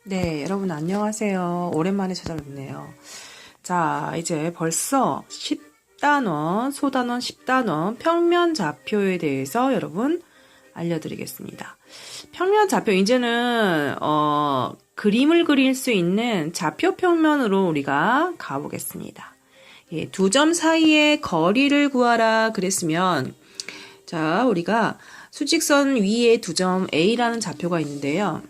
네, 여러분 안녕하세요. 오랜만에 찾아뵙네요. 자, 이제 벌써 10단원, 소단원, 10단원 평면 좌표에 대해서 여러분 알려드리겠습니다. 평면 좌표, 이제는 그림을 그릴 수 있는 좌표 평면으로 우리가 가보겠습니다. 예, 두 점 사이의 거리를 구하라 그랬으면, 자, 우리가 수직선 위에 두 점 A라는 좌표가 있는데요.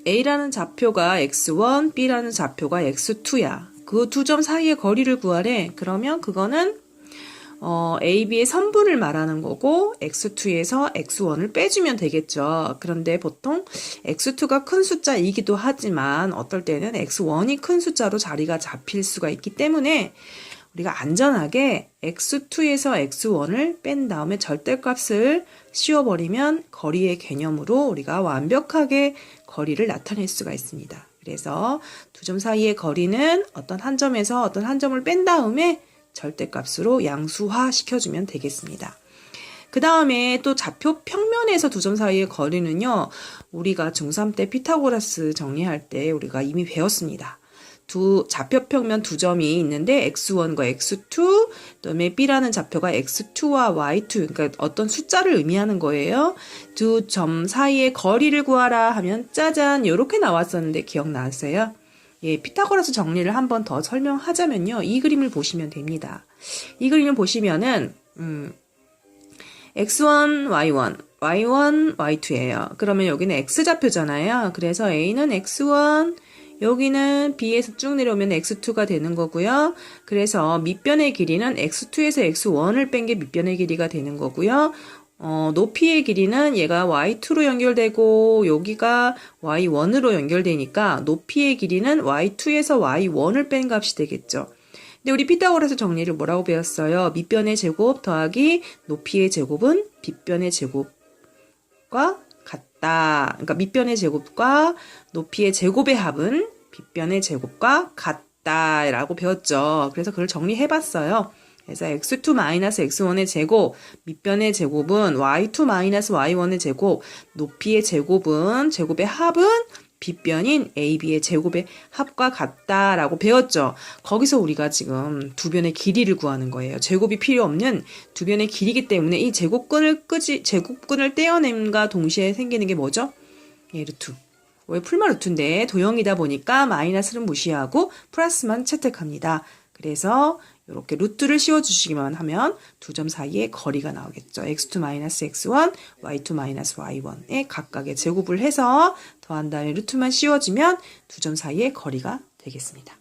A라는 좌표가 x1, B라는 좌표가 x2야. 그 두 점 사이의 거리를 구하래. 그러면 그거는 A, B의 선분을 말하는 거고 x2에서 x1을 빼주면 되겠죠. 그런데 보통 x2가 큰 숫자이기도 하지만 어떨 때는 x1이 큰 숫자로 자리가 잡힐 수가 있기 때문에 우리가 안전하게 x2에서 x1을 뺀 다음에 절대값을 씌워버리면 거리의 개념으로 우리가 완벽하게 거리를 나타낼 수가 있습니다. 그래서 두 점 사이의 거리는 어떤 한 점에서 어떤 한 점을 뺀 다음에 절대값으로 양수화 시켜주면 되겠습니다. 그 다음에 또 좌표 평면에서 두 점 사이의 거리는요, 우리가 중3 때 피타고라스 정리할 때 우리가 이미 배웠습니다. 좌표 평면 두 점이 있는데 x1과 x2, 그다음에 B라는 좌표가 x2와 y2, 그러니까 어떤 숫자를 의미하는 거예요. 두 점 사이의 거리를 구하라 하면 짜잔 이렇게 나왔었는데 기억나세요? 예, 피타고라스 정리를 한 번 더 설명하자면요. 이 그림을 보시면 됩니다. 이 그림을 보시면은 x1, y1, y1, y2예요. 그러면 여기는 x좌표잖아요. 그래서 A는 x1, 여기는 B에서 쭉 내려오면 x2가 되는 거고요. 그래서 밑변의 길이는 x2에서 x1을 뺀 게 밑변의 길이가 되는 거고요. 높이의 길이는 얘가 y2로 연결되고 여기가 y1으로 연결되니까 높이의 길이는 y2에서 y1을 뺀 값이 되겠죠. 근데 우리 피타고라스 정리를 뭐라고 배웠어요? 밑변의 제곱 더하기 높이의 제곱은 빗변의 제곱과 같다. 그러니까 밑변의 제곱과 높이의 제곱의 합은 빗변의 제곱과 같다라고 배웠죠. 그래서 그걸 정리해봤어요. 그래서 x2-x1의 제곱, 밑변의 제곱은 y2-y1의 제곱, 높이의 제곱은 제곱의 합은 빗변인 AB의 제곱의 합과 같다라고 배웠죠. 거기서 우리가 지금 두 변의 길이를 구하는 거예요. 제곱이 필요 없는 두 변의 길이기 때문에 이 제곱근을 떼어냄과 동시에 생기는 게 뭐죠? 예, 루트. 왜 풀마 루트인데 도형이다 보니까 마이너스는 무시하고 플러스만 채택합니다. 그래서 이렇게 루트를 씌워주시기만 하면 두 점 사이의 거리가 나오겠죠. x2-x1, y2-y1에 각각의 제곱을 해서 더한 다음에 루트만 씌워주면 두 점 사이의 거리가 되겠습니다.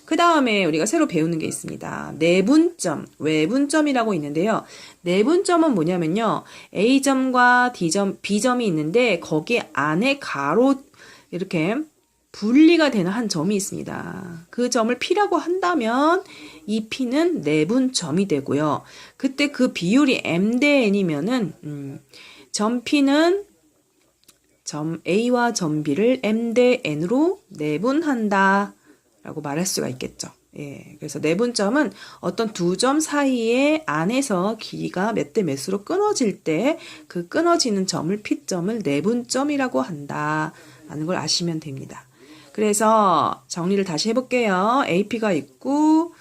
그 다음에 우리가 새로 배우는 게 있습니다. 내분점, 외분점이라고 있는데요. 내분점은 뭐냐면요. A점과 B점이 있는데 거기 안에 가로 이렇게 분리가 되는 한 점이 있습니다. 그 점을 P라고 한다면 이 P는 내분점이 되고요. 그때 그 비율이 M 대 N이면은 점 P는 점 A와 점 B를 M 대 N으로 내분한다 라고 말할 수가 있겠죠. 예, 그래서 내분점은 어떤 두 점 사이에 안에서 길이가 몇 대 몇으로 끊어질 때 그 끊어지는 점을 P점을 내분점이라고 한다라는 걸 아시면 됩니다. 그래서 정리를 다시 해볼게요. AP가 있고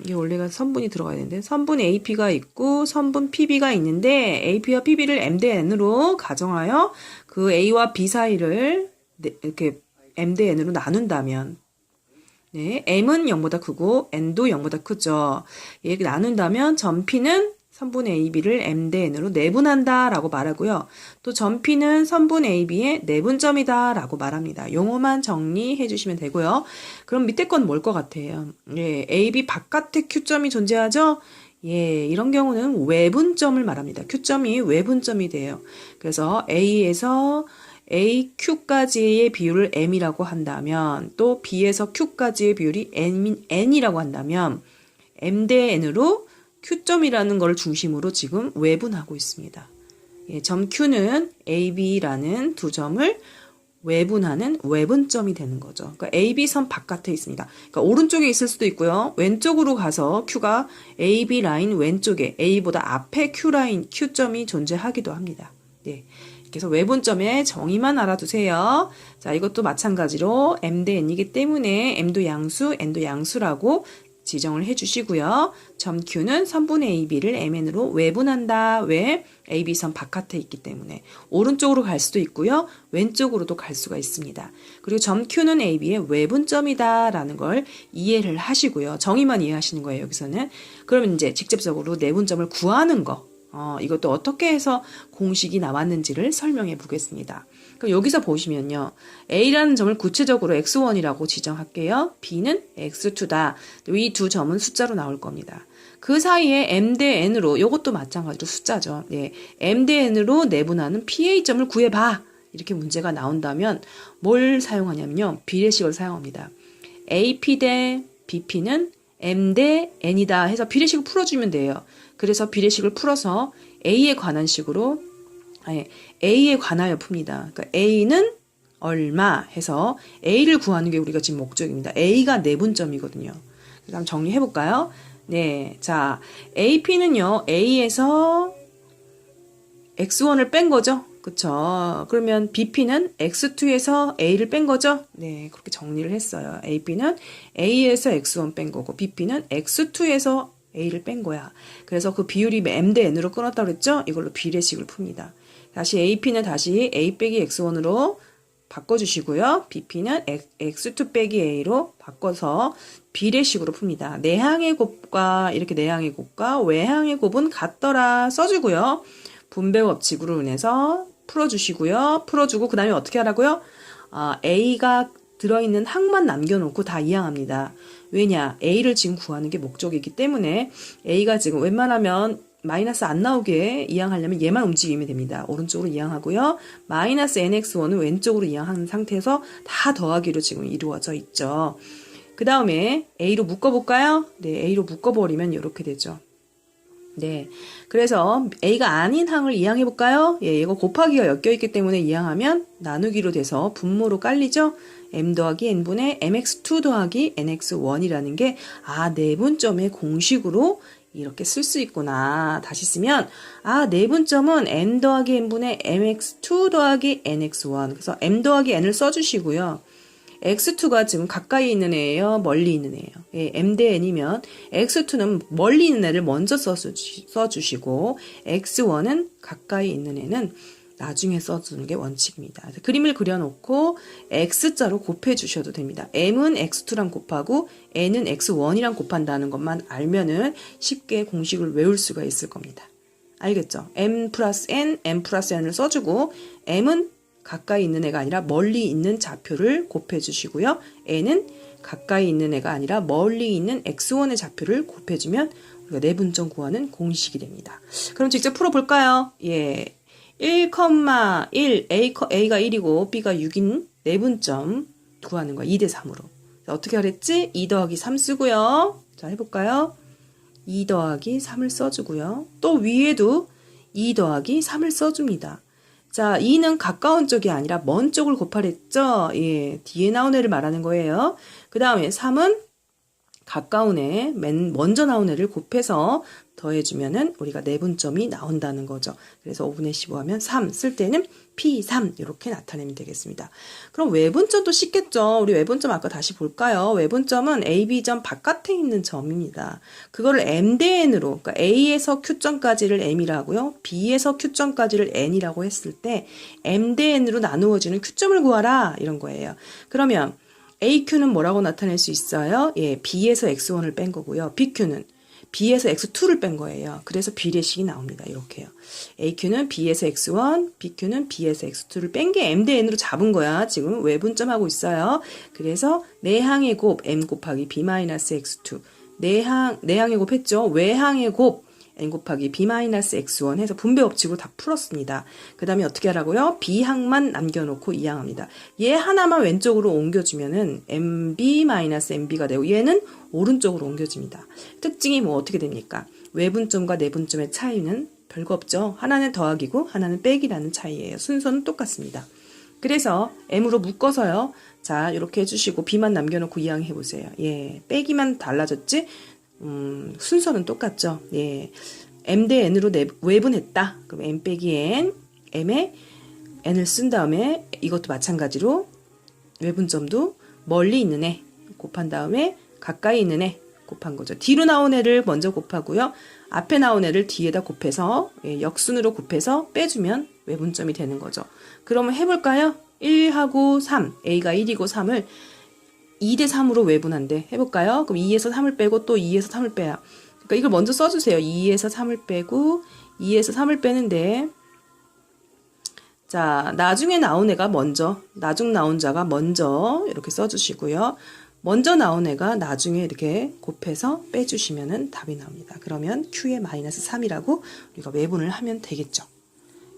이게 원래가 선분이 들어가야 되는데 선분 AP가 있고 선분 PB가 있는데 AP와 PB를 M 대 N으로 가정하여 그 A와 B 사이를 이렇게 M 대 N으로 나눈다면 네, M은 0보다 크고 N도 0보다 크죠. 이렇게 나눈다면 점 P는 선분 AB를 M 대 N으로 내분한다 라고 말하고요. 또 점 P는 선분 AB의 내분점이다 라고 말합니다. 용어만 정리해 주시면 되고요. 그럼 밑에 건 뭘 것 같아요? 예, AB 바깥에 Q점이 존재하죠? 예, 이런 경우는 외분점을 말합니다. Q점이 외분점이 돼요. 그래서 A에서 AQ까지의 비율을 M이라고 한다면 또 B에서 Q까지의 비율이 N이라고 한다면 M 대 N으로 Q점이라는 걸 중심으로 지금 외분하고 있습니다. 예, 점 Q는 AB라는 두 점을 외분하는 외분점이 되는 거죠. 그러니까 AB선 바깥에 있습니다. 그러니까 오른쪽에 있을 수도 있고요. 왼쪽으로 가서 Q가 AB 라인 왼쪽에 A보다 앞에 Q 라인, Q점이 존재하기도 합니다. 네. 그래서 외분점의 정의만 알아두세요. 자, 이것도 마찬가지로 m 대 n이기 때문에 m도 양수, n도 양수라고 지정을 해주시고요. 점 Q는 선분의 AB를 MN으로 외분한다. 왜? AB선 바깥에 있기 때문에. 오른쪽으로 갈 수도 있고요. 왼쪽으로도 갈 수가 있습니다. 그리고 점 Q는 AB의 외분점이다 라는 걸 이해를 하시고요. 정의만 이해하시는 거예요. 여기서는. 그러면 이제 직접적으로 내분점을 구하는 거. 이것도 어떻게 해서 공식이 나왔는지를 설명해 보겠습니다. 그럼 여기서 보시면요. A라는 점을 구체적으로 x1이라고 지정할게요. B는 x2다. 이 두 점은 숫자로 나올 겁니다. 그 사이에 m 대 n으로 이것도 마찬가지로 숫자죠. 네, m 대 n으로 내분하는 PA점을 구해봐. 이렇게 문제가 나온다면 뭘 사용하냐면요. 비례식을 사용합니다. AP 대 BP는 m 대 n이다 해서 비례식을 풀어주면 돼요. 그래서 비례식을 풀어서 A에 관한 식으로 A에 관하여 풉니다. 그러니까 A는 얼마 해서 A를 구하는 게 우리가 지금 목적입니다. A가 내분점이거든요. 그래서 한번 정리해볼까요? 네, 자, AP는요, A에서 X1을 뺀 거죠. 그쵸? 그러면 BP는 X2에서 A를 뺀 거죠? 네, 그렇게 정리를 했어요. AP는 A에서 X1 뺀 거고, BP는 X2에서 A를 뺀 거야. 그래서 그 비율이 m 대 n으로 끊었다고 그랬죠? 이걸로 비례식을 풉니다. 다시 AP는 다시 A 빼기 X1으로 바꿔주시고요. BP는 X2 빼기 A로 바꿔서 비례식으로 풉니다. 내항의 곱과 이렇게 내항의 곱과 외항의 곱은 같더라 써주고요. 분배 법칙으로 인해서 풀어주시고요. 풀어주고 그 다음에 어떻게 하라고요? A가 들어있는 항만 남겨놓고 다 이항합니다. 왜냐? A를 지금 구하는 게 목적이기 때문에 A가 지금 웬만하면 마이너스 안 나오게 이항하려면 얘만 움직이면 됩니다. 오른쪽으로 이항하고요. 마이너스 nx1은 왼쪽으로 이항하는 상태에서 다 더하기로 지금 이루어져 있죠. 그 다음에 A로 묶어볼까요? 네, A로 묶어버리면 이렇게 되죠. 네, 그래서 A가 아닌 항을 이항해볼까요? 예, 이거 곱하기가 엮여있기 때문에 이항하면 나누기로 돼서 분모로 깔리죠? m 더하기 n분의 mx2 더하기 nx1이라는 게 내분점의 공식으로 이렇게 쓸 수 있구나. 다시 쓰면 내분점은 n 더하기 n분의 mx2 더하기 nx1. 그래서 m 더하기 n을 써주시고요. x2가 지금 가까이 있는 애예요? 멀리 있는 애예요? 예, m 대 n이면 x2는 멀리 있는 애를 먼저 써주시고 x1은 가까이 있는 애는 나중에 써주는 게 원칙입니다. 그림을 그려놓고 x자로 곱해주셔도 됩니다. m은 x2랑 곱하고 n은 x1이랑 곱한다는 것만 알면은 쉽게 공식을 외울 수가 있을 겁니다. 알겠죠? m 플러스 n을 써주고 m은 가까이 있는 애가 아니라 멀리 있는 좌표를 곱해주시고요. n은 가까이 있는 애가 아니라 멀리 있는 x1의 좌표를 곱해주면 우리가 내분점 구하는 공식이 됩니다. 그럼 직접 풀어볼까요? 예. 1, 1, A가 1이고 B가 6인 내분점 구하는 거야. 2대 3으로. 어떻게 하랬지? 2 더하기 3 쓰고요. 자, 해볼까요? 2 더하기 3을 써주고요. 또 위에도 2 더하기 3을 써줍니다. 자, 2는 가까운 쪽이 아니라 먼 쪽을 곱하랬죠? 예, 뒤에 나온 애를 말하는 거예요. 그 다음에 3은 가까운 애, 먼저 나온 애를 곱해서 더해주면은 우리가 내분점이 나온다는 거죠. 그래서 5분의 15 하면 3 쓸 때는 P3 이렇게 나타내면 되겠습니다. 그럼 외분점도 쉽겠죠. 우리 외분점 아까 다시 볼까요? 외분점은 AB점 바깥에 있는 점입니다. 그거를 M 대 N으로, 그러니까 A에서 Q점까지를 M이라고요. B에서 Q점까지를 N이라고 했을 때 M 대 N으로 나누어지는 Q점을 구하라 이런 거예요. 그러면 AQ는 뭐라고 나타낼 수 있어요? 예, B에서 X1을 뺀 거고요. BQ는 B에서 X2를 뺀 거예요. 그래서 비례식이 나옵니다. 이렇게요. AQ는 B에서 X1, BQ는 B에서 X2를 뺀 게 M 대 N으로 잡은 거야. 지금 외분점하고 있어요. 그래서 내항의 곱 M 곱하기 B-X2. 내항의 곱 했죠. 외항의 곱 n 곱하기 b-x1 해서 분배 법칙으로 다 풀었습니다. 그 다음에 어떻게 하라고요? b항만 남겨놓고 이항합니다. 얘 하나만 왼쪽으로 옮겨주면은 mb-mb가 되고 얘는 오른쪽으로 옮겨집니다. 특징이 뭐 어떻게 됩니까? 외분점과 내분점의 차이는 별거 없죠. 하나는 더하기고 하나는 빼기라는 차이예요. 순서는 똑같습니다. 그래서 m으로 묶어서요. 자, 이렇게 해주시고 b만 남겨놓고 이항해보세요. 예, 빼기만 달라졌지? 순서는 똑같죠. 예. m 대 n으로 외분했다. 그럼 m 빼기 n, m의 n을 쓴 다음에 이것도 마찬가지로 외분점도 멀리 있는 애 곱한 다음에 가까이 있는 애 곱한 거죠. 뒤로 나온 애를 먼저 곱하고요. 앞에 나온 애를 뒤에다 곱해서 역순으로 곱해서 빼주면 외분점이 되는 거죠. 그러면 해볼까요? 1하고 3, A가 1이고 3을 2대 3으로 외분한대. 해볼까요? 그럼 2에서 3을 빼고 또 2에서 3을 빼야. 그러니까 이걸 먼저 써주세요. 2에서 3을 빼고 2에서 3을 빼는데 자, 나중에 나온 애가 먼저, 나중 나온 자가 먼저 이렇게 써주시고요. 먼저 나온 애가 나중에 이렇게 곱해서 빼주시면 답이 나옵니다. 그러면 Q의 마이너스 3이라고 우리가 외분을 하면 되겠죠.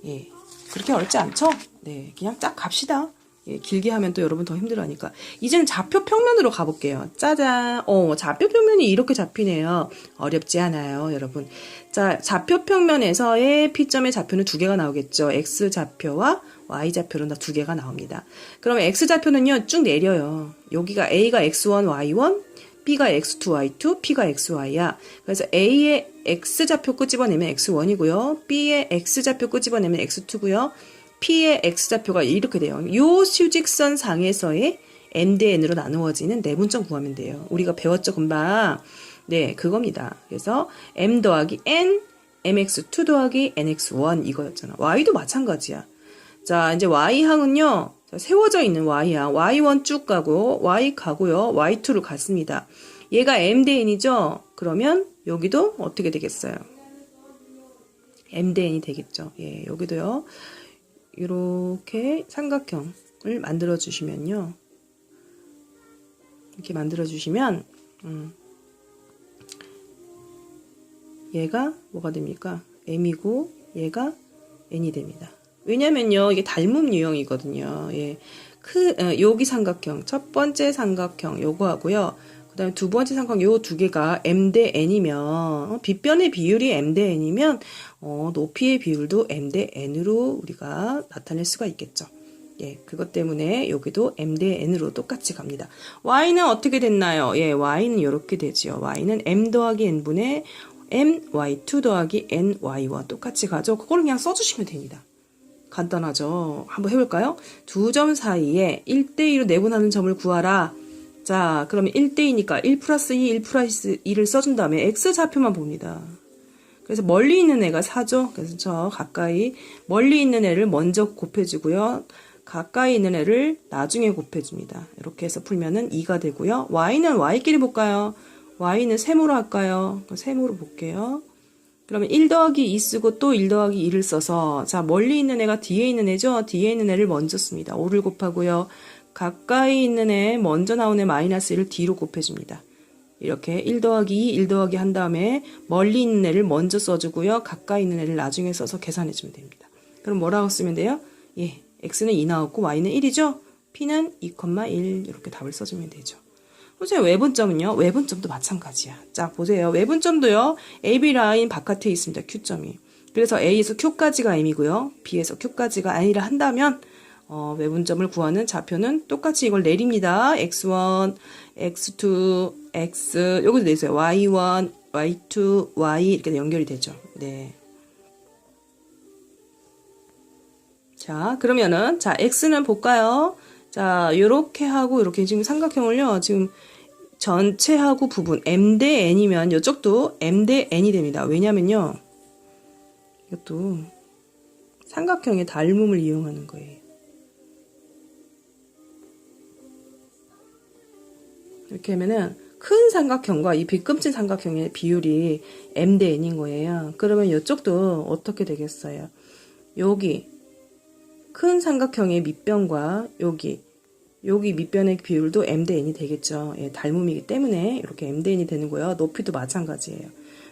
예, 그렇게 어렵지 않죠? 네, 그냥 딱 갑시다. 예, 길게 하면 또 여러분 더 힘들어하니까. 이제는 좌표 평면으로 가볼게요. 짜잔. 좌표 평면이 이렇게 잡히네요. 어렵지 않아요, 여러분. 자, 좌표 평면에서의 P점의 좌표는 두 개가 나오겠죠. X 좌표와 Y 좌표로 두 개가 나옵니다. 그러면 X 좌표는요, 쭉 내려요. 여기가 A가 X1, Y1, B가 X2, Y2, P가 XY야. 그래서 A의 X 좌표 끄집어내면 X1이고요. B의 X 좌표 끄집어내면 X2고요. P의 X좌표가 이렇게 돼요. 요 수직선 상에서의 M 대 N으로 나누어지는 내분점 구하면 돼요. 우리가 배웠죠, 금방. 네, 그겁니다. 그래서 M 더하기 N, MX2 더하기 NX1 이거였잖아. Y도 마찬가지야. 자, 이제 Y항은요, 세워져 있는 Y항. Y1 쭉 가고, Y 가고요. Y2를 갔습니다. 얘가 M 대 N이죠? 그러면 여기도 어떻게 되겠어요? M 대 N이 되겠죠. 예, 여기도요. 이렇게 삼각형을 만들어 주시면요. 이렇게 만들어 주시면 얘가 뭐가 됩니까? M이고 얘가 N이 됩니다. 왜냐면요. 이게 닮음 유형이거든요. 예. 여기 삼각형, 첫 번째 삼각형 요거 하고요. 그 다음에 두 번째 삼각형 요 두 개가 M 대 N이면 빗변의 비율이 M 대 N이면 높이의 비율도 M 대 N으로 우리가 나타낼 수가 있겠죠. 예, 그것 때문에 여기도 M 대 N으로 똑같이 갑니다. Y는 어떻게 됐나요? 예, Y는 이렇게 되죠. Y는 M 더하기 N분의 M, Y2 더하기 N, Y와 똑같이 가죠. 그걸 그냥 써주시면 됩니다. 간단하죠. 한번 해볼까요? 두 점 사이에 1대2로 내분하는 점을 구하라. 자, 그러면 1대2니까 1 플러스 2, 1 플러스 2를 써준 다음에 X좌표만 봅니다. 그래서 멀리 있는 애가 4죠. 그래서 저 가까이 멀리 있는 애를 먼저 곱해주고요. 가까이 있는 애를 나중에 곱해줍니다. 이렇게 해서 풀면은 2가 되고요. Y는 Y끼리 볼까요? Y는 세모로 할까요? 세모로 볼게요. 그러면 1 더하기 2 쓰고 또 1 더하기 2를 써서 자 멀리 있는 애가 뒤에 있는 애죠. 뒤에 있는 애를 먼저 씁니다. 5를 곱하고요. 가까이 있는 애 먼저 나온 애 마이너스 1을 뒤로 곱해줍니다. 이렇게 1 더하기 2, 1 더하기 한 다음에 멀리 있는 애를 먼저 써주고요. 가까이 있는 애를 나중에 써서 계산해주면 됩니다. 그럼 뭐라고 쓰면 돼요? 예, X는 2 나왔고 Y는 1이죠. P는 2,1 이렇게 답을 써주면 되죠. 선생님 외분점은요? 외분점도 마찬가지야. 자 보세요. 외분점도요. AB 라인 바깥에 있습니다. Q점이. 그래서 A에서 Q까지가 M이고요. B에서 Q까지가 N이라 한다면 외분점을 구하는 좌표는 똑같이 이걸 내립니다. X1, X2, X 여기도 내세요. Y1, Y2, Y 이렇게 연결이 되죠. 네. 자 그러면은 자 X는 볼까요? 자 요렇게 하고 이렇게 지금 삼각형을요. 지금 전체하고 부분 M 대 N이면 이쪽도 M 대 N이 됩니다. 왜냐면요. 이것도 삼각형의 닮음을 이용하는 거예요. 이렇게 하면은 큰 삼각형과 이 빗금친 삼각형의 비율이 M 대 N인 거예요. 그러면 이쪽도 어떻게 되겠어요? 여기 큰 삼각형의 밑변과 여기 밑변의 비율도 M 대 N이 되겠죠. 예, 닮음이기 때문에 이렇게 M 대 N이 되는 거예요. 높이도 마찬가지예요.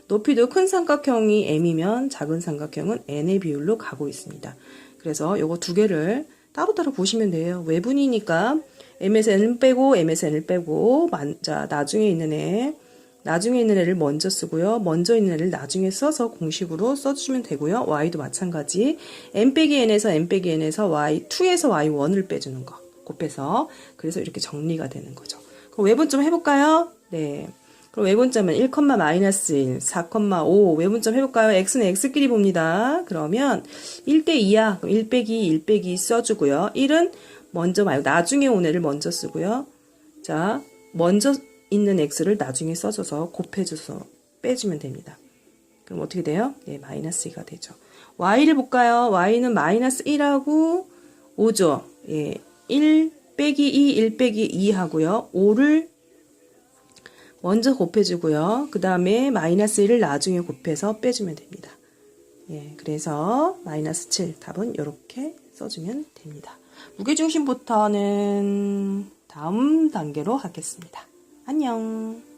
높이도 큰 삼각형이 M이면 작은 삼각형은 N의 비율로 가고 있습니다. 그래서 요거 두 개를 따로따로 보시면 돼요. 외분이니까 M에서 N을 빼고 M에서 N을 빼고 자 나중에 있는 애를 먼저 쓰고요. 먼저 있는 애를 나중에 써서 공식으로 써주시면 되고요. Y도 마찬가지. M 빼기 N에서 M 빼기 N에서 Y2에서 Y1을 빼주는 거 곱해서 그래서 이렇게 정리가 되는 거죠. 그럼 외분 좀 해볼까요? 네. 그럼 외분점은 1, 마이너스 1, 4,5 외분점 해볼까요? x는 x끼리 봅니다. 그러면 1대 2야. 그럼 1 빼기 1 빼기 써주고요. 1은 먼저 말고 나중에 온 애를 먼저 쓰고요. 자, 먼저 있는 x를 나중에 써줘서 곱해줘서 빼주면 됩니다. 그럼 어떻게 돼요? 네, 마이너스 2가 되죠. y를 볼까요? y는 마이너스 1하고 5죠. 예, 1 빼기 2, 1 빼기 2 하고요. 5를 먼저 곱해주고요. 그 다음에 마이너스 1을 나중에 곱해서 빼주면 됩니다. 예, 그래서 마이너스 7 답은 이렇게 써주면 됩니다. 무게중심부터는 다음 단계로 하겠습니다. 안녕.